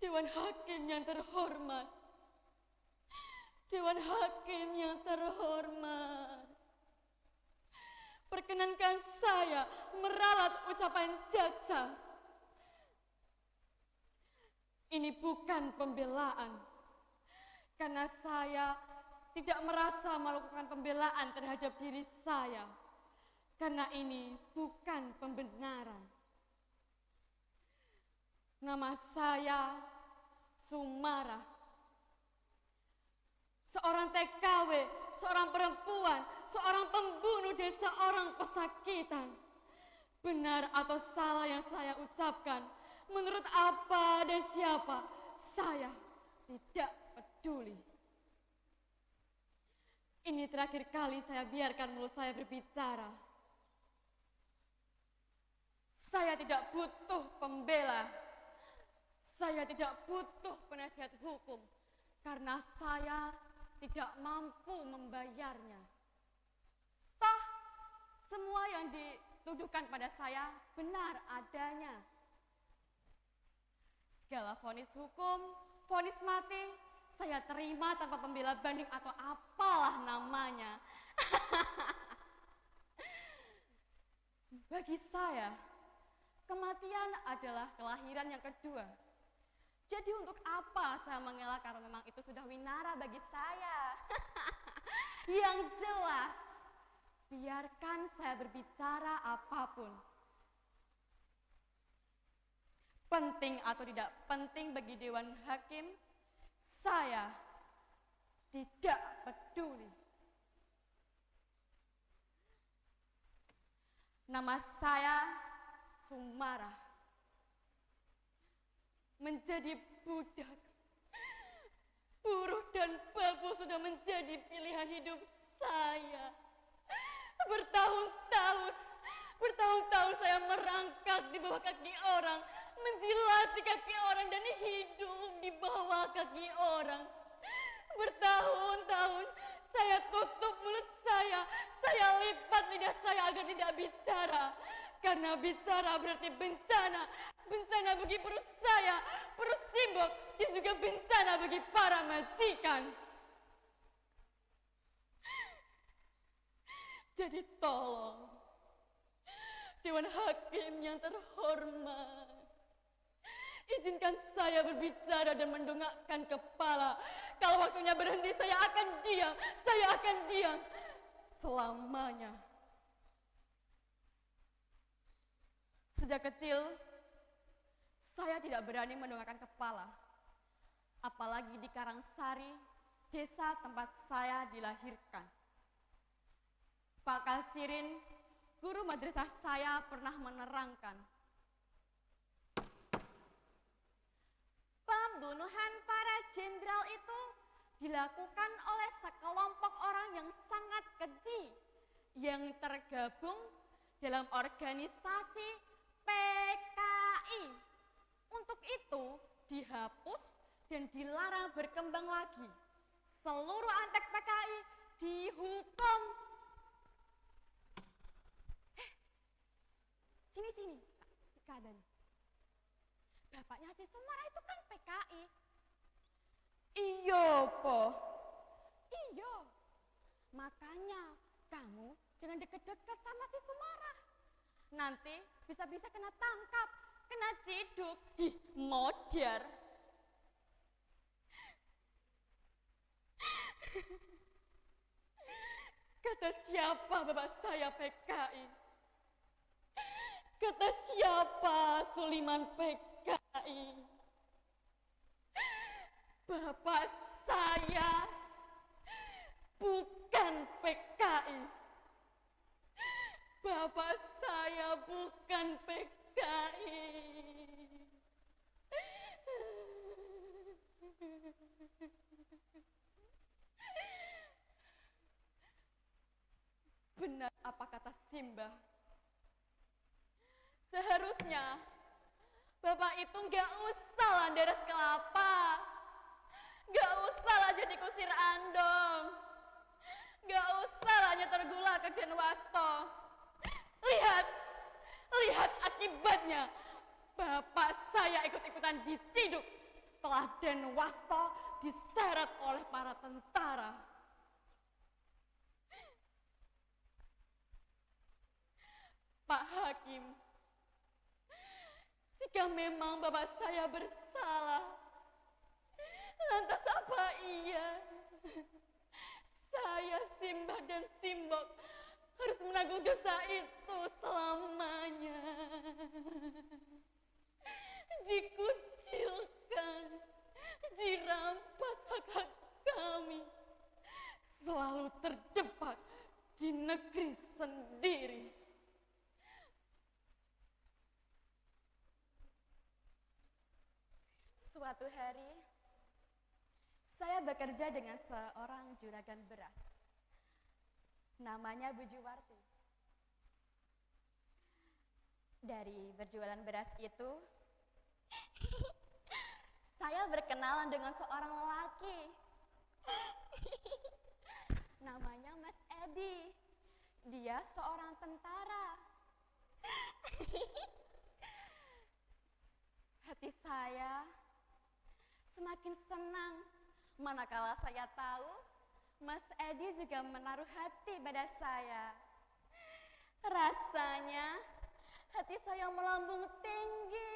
Dewan Hakim yang terhormat, Dewan Hakim yang terhormat, perkenankan saya meralat ucapan jaksa. Ini bukan pembelaan, karena saya tidak merasa melakukan pembelaan terhadap diri saya, karena ini bukan pembenaran. Nama saya Sumarah, seorang TKW, seorang perempuan, seorang pembunuh dan seorang pesakitan. Benar atau salah yang saya ucapkan, menurut apa dan siapa, saya tidak peduli. Ini terakhir kali saya biarkan mulut saya berbicara. Saya tidak butuh pembela. Saya tidak butuh penasihat hukum karena saya tidak mampu membayarnya. Toh, semua yang dituduhkan pada saya benar adanya. Segala vonis hukum, vonis mati, saya terima tanpa pembela banding atau apalah namanya. Bagi saya, kematian adalah kelahiran yang kedua. Jadi untuk apa saya mengelak karena memang itu sudah winara bagi saya. Yang jelas, biarkan saya berbicara apapun. Penting atau tidak penting bagi Dewan Hakim, saya tidak peduli. Nama saya Sumarah. Menjadi budak, buruh dan babu sudah menjadi pilihan hidup saya. Bertahun-tahun saya merangkak di bawah kaki orang, menjilati kaki orang dan hidup di bawah kaki orang. Bertahun-tahun saya tutup mulut saya lipat lidah saya agar tidak bicara. Karena bicara berarti bencana, bencana bagi perut saya, perut Simbok, dan juga bencana bagi para majikan. Jadi tolong, Dewan Hakim yang terhormat, izinkan saya berbicara dan mendongakkan kepala. Kalau waktunya berhenti, saya akan diam selamanya. Sejak kecil, saya tidak berani mendongakkan kepala, apalagi di Karangsari, desa tempat saya dilahirkan. Pak Kasirin, guru madrasah saya pernah menerangkan, pembunuhan para jenderal itu dilakukan oleh sekelompok orang yang sangat keji, yang tergabung dalam organisasi PKI. Untuk itu dihapus dan dilarang berkembang lagi. Seluruh antek PKI dihukum. Sini. Keadaan. Bapaknya si Sumarah itu kan PKI. Iya, Po. Iya. Makanya kamu jangan deket-deket sama si Sumarah. Nanti bisa-bisa kena tangkap, kena ciduk. Ih, modar. Kata siapa bapak saya PKI? Kata siapa Suliman PKI? Bapak saya bukan PKI. Bapak saya bukan PKI. Benar apa kata Simbah? Seharusnya Bapak itu gak usah lah deres kelapa. Gak usah lah jadi kusir andong. Gak usah lah nyetor gula ke Denwasto. Lihat akibatnya. Bapak saya ikut-ikutan diciduk. setelah Denwasto diseret oleh para tentara. Pak Hakim, jika memang bapak saya bersalah, lantas apa iya saya, Simbah dan Simbok harus menanggung dosa itu selamanya? Dikucilkan, dirampas hak-hak kami, selalu terjebak di negeri sendiri. Suatu hari, saya bekerja dengan seorang juragan beras. Namanya Bu Juwarti. Dari berjualan beras itu, saya berkenalan dengan seorang lelaki. Namanya Mas Edi. Dia seorang tentara. Hati saya semakin senang manakala saya tahu Mas Edi juga menaruh hati pada saya. Rasanya hati saya melambung tinggi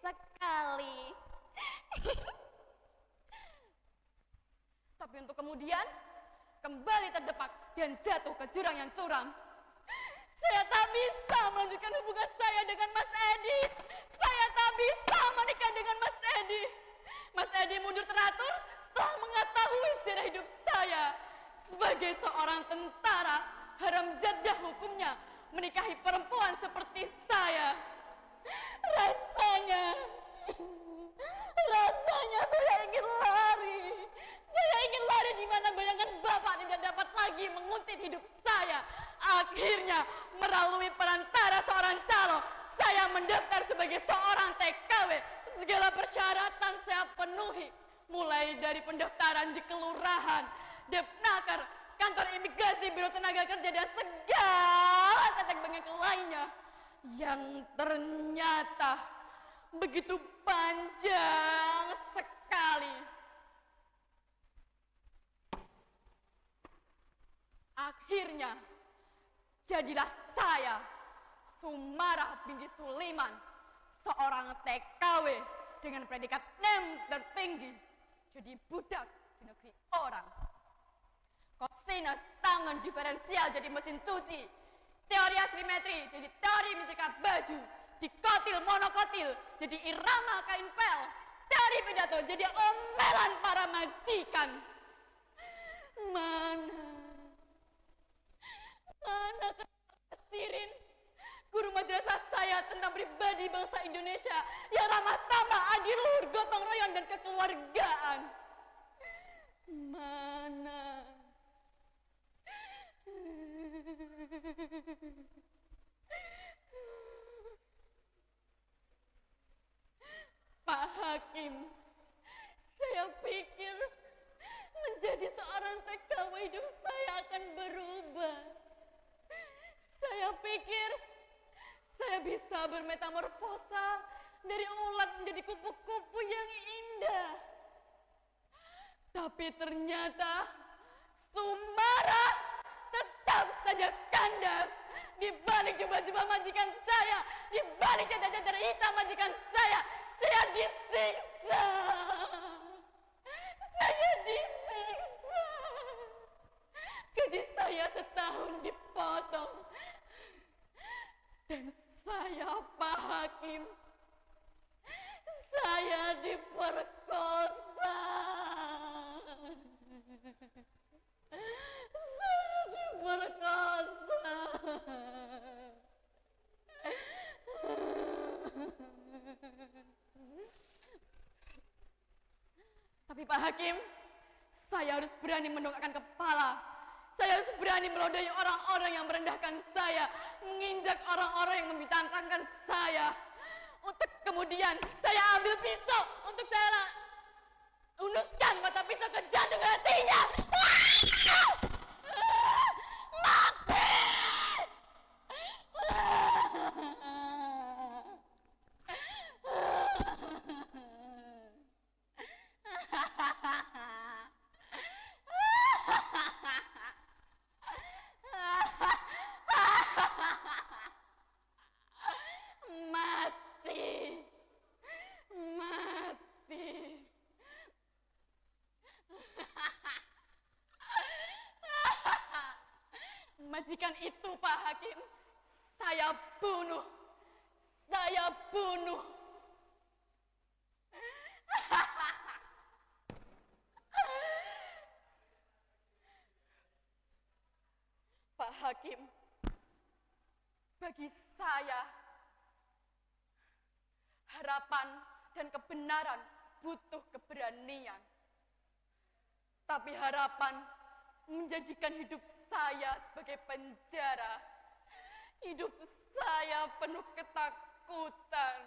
sekali. Tapi untuk kemudian kembali terdepak dan jatuh ke jurang yang curam. Saya tak bisa melanjutkan hubungan saya dengan Mas Edi. Saya tak bisa menikah dengan Mas Edi. Mas Edi mundur teratur setelah mengetahui sejarah hidup saya. Sebagai seorang tentara, haram jadah hukumnya menikahi perempuan seperti saya. Rasanya saya ingin lari. Saya ingin lari di mana bayangan Bapak tidak dapat lagi menguntit hidup saya. Akhirnya melalui perantara seorang calo, saya mendaftar sebagai seorang TKW. Segala persyaratan saya penuhi, mulai dari pendaftaran di kelurahan, Depnaker, kantor imigrasi, biro tenaga kerja, dan segala tetek bengek lainnya yang ternyata begitu panjang sekali. Akhirnya jadilah saya, Sumarah binti Sulaiman, seorang TKW dengan predikat NEM tertinggi, jadi budak di negeri orang. Kosinus tangan diferensial jadi mesin cuci, teori asimetri jadi teori metrika baju, dikotil monokotil jadi irama kain pel, teori pidato jadi omelan para majikan. Mana Sirin, guru madrasah saya tentang pribadi bangsa Indonesia yang ramah tamah, adil luhur, gotong royong, dan kekeluargaan? Mana? Pak Hakim, saya pikir menjadi seorang TKW hidup saya akan berubah. Saya pikir saya bisa bermetamorfosa dari ulat menjadi kupu-kupu yang indah. Tapi ternyata Sumarah tetap saja kandas. Di balik jubah-jubah majikan saya, di balik cadar-cadar hitam majikan saya disiksa. Saya disiksa. Gaji saya setahun dipotong. Dan saya, Pak Hakim, saya diperkosa. Saya diperkosa. Tapi Pak Hakim, saya harus berani mendongakkan kepala. Saya harus berani melodai orang-orang yang merendahkan saya, menginjak orang-orang yang membintangkan saya. Untuk kemudian saya ambil pisau untuk saya unuskan mata pisau ke jantung hatinya. Mati! itu Pak Hakim, saya bunuh. Saya bunuh. Pak Hakim, bagi saya, harapan dan kebenaran butuh keberanian. Tapi harapan menjadikan hidup saya sebagai penjara. Hidup saya penuh ketakutan.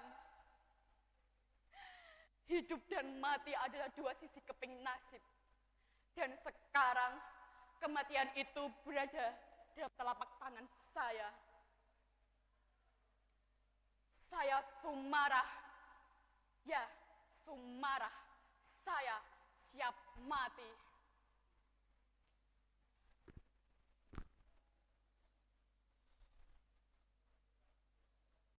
Hidup dan mati adalah dua sisi keping nasib. Dan sekarang kematian itu berada dalam telapak tangan saya. Saya Sumarah. Ya, Sumarah. Saya siap mati.